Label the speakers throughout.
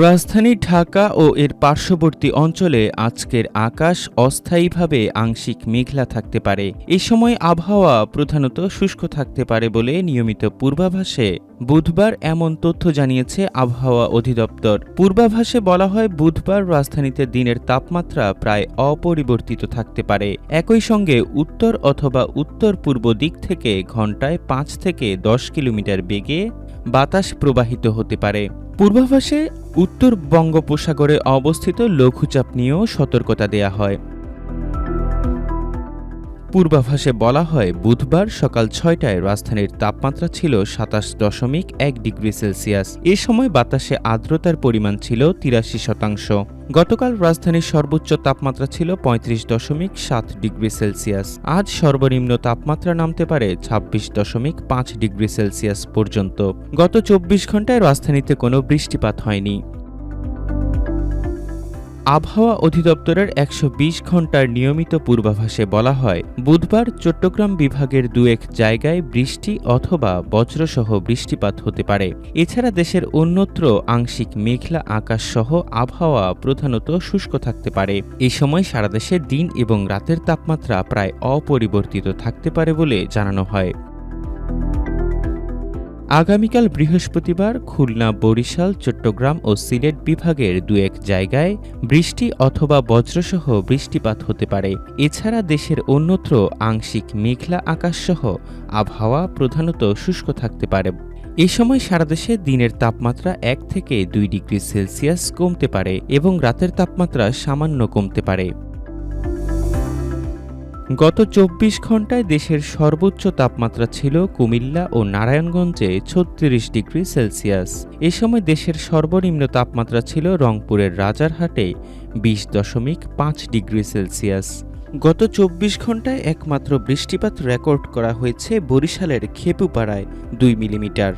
Speaker 1: রাজধানী ঢাকা ও এর পার্শ্ববর্তী অঞ্চলে আজকের আকাশ অস্থায়ীভাবে আংশিক মেঘলা থাকতে পারে। এ সময় আবহাওয়া প্রধানত শুষ্ক থাকতে পারে বলে নিয়মিত পূর্বাভাসে বুধবার এমন তথ্য জানিয়েছে আবহাওয়া অধিদপ্তর। পূর্বাভাসে বলা হয়, বুধবার রাজধানীতে দিনের তাপমাত্রা প্রায় অপরিবর্তিত থাকতে পারে। একই সঙ্গে উত্তর অথবা উত্তর পূর্ব দিক থেকে ঘন্টায় 5 থেকে 10 কিলোমিটার বেগে বাতাস প্রবাহিত হতে পারে। পূর্বাভাসে উত্তর বঙ্গোপসাগরে অবস্থিত লঘুচাপ নিয়েও সতর্কতা দেয়া হয়। পূর্বাভাসে বলা হয়, বুধবার সকাল 6টায় রাজধানীর তাপমাত্রা ছিল 27.1 ডিগ্রি সেলসিয়াস। এ সময় বাতাসে আর্দ্রতার পরিমাণ ছিল 83%। গতকাল রাজধানীর সর্বোচ্চ তাপমাত্রা ছিল 35.7 ডিগ্রি সেলসিয়াস। আজ সর্বনিম্ন তাপমাত্রা নামতে পারে 26.5 ডিগ্রি সেলসিয়াস পর্যন্ত। গত 24 ঘন্টায় রাজধানীতে কোনো বৃষ্টিপাত হয়নি। আবহাওয়া অধিদপ্তরের 120 ঘন্টার নিয়মিত পূর্বাভাসে বলা হয়, বুধবার চট্টগ্রাম বিভাগের দু-এক জায়গায় বৃষ্টি অথবা বজ্রসহ বৃষ্টিপাত হতে পারে। এছাড়া দেশের অন্যত্র আংশিক মেঘলা আকাশসহ আবহাওয়া প্রধানত শুষ্ক থাকতে পারে। এ সময় সারা দেশে দিন এবং রাতের তাপমাত্রা প্রায় অপরিবর্তিত থাকতে পারে বলে জানানো হয়। আগামীকাল বৃহস্পতিবার খুলনা, বরিশাল, চট্টগ্রাম ও সিলেট বিভাগের দু-এক জায়গায় বৃষ্টি অথবা বজ্রসহ বৃষ্টিপাত হতে পারে। এছাড়া দেশের অন্যত্র আংশিক মেঘলা আকাশসহ আবহাওয়া প্রধানত শুষ্ক থাকতে পারে। এ সময় সারা দেশে দিনের তাপমাত্রা 1 থেকে 2 ডিগ্রি সেলসিয়াস কমতে পারে এবং রাতের তাপমাত্রা সামান্য কমতে পারে। গত 24 ঘন্টায় দেশের সর্বোচ্চ তাপমাত্রা ছিল কুমিল্লা ও নারায়ণগঞ্জে 36 ডিগ্রি সেলসিয়াস। এ সময় দেশের সর্বনিম্ন তাপমাত্রা ছিল রংপুরের রাজারহাটে 20.5 ডিগ্রি সেলসিয়াস। গত 24 ঘন্টায় একমাত্র বৃষ্টিপাত রেকর্ড করা হয়েছে বরিশালের খেপুপাড়ায় 2 মিলিমিটার।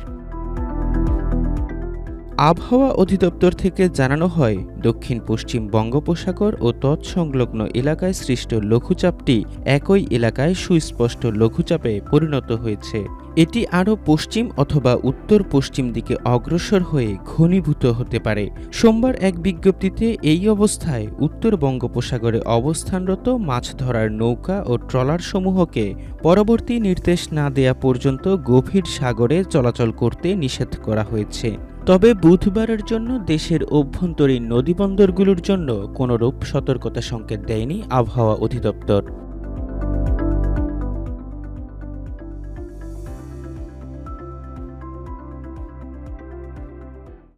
Speaker 1: আবহাওয়া অধিদপ্তর থেকে জানানো হয়, দক্ষিণ পশ্চিম বঙ্গোপসাগর ও তৎসংলগ্ন এলাকায় সৃষ্ট লঘুচাপটি একই এলাকায় সুস্পষ্ট লঘুচাপে পরিণত হয়েছে। এটি আরও পশ্চিম অথবা উত্তর পশ্চিম দিকে অগ্রসর হয়ে ঘনীভূত হতে পারে। সোমবার এক বিজ্ঞপ্তিতে এই অবস্থায় উত্তর বঙ্গোপসাগরে অবস্থানরত মাছ ধরার নৌকা ও ট্রলারসমূহকে পরবর্তী নির্দেশ না দেয়া পর্যন্ত গভীর সাগরে চলাচল করতে নিষেধ করা হয়েছে। তবে বুধবারের জন্য দেশের অভ্যন্তরীণ নদীবন্দরগুলোর জন্য কোনোরূপ সতর্কতা সংকেত দেয়নি আবহাওয়া অধিদপ্তর।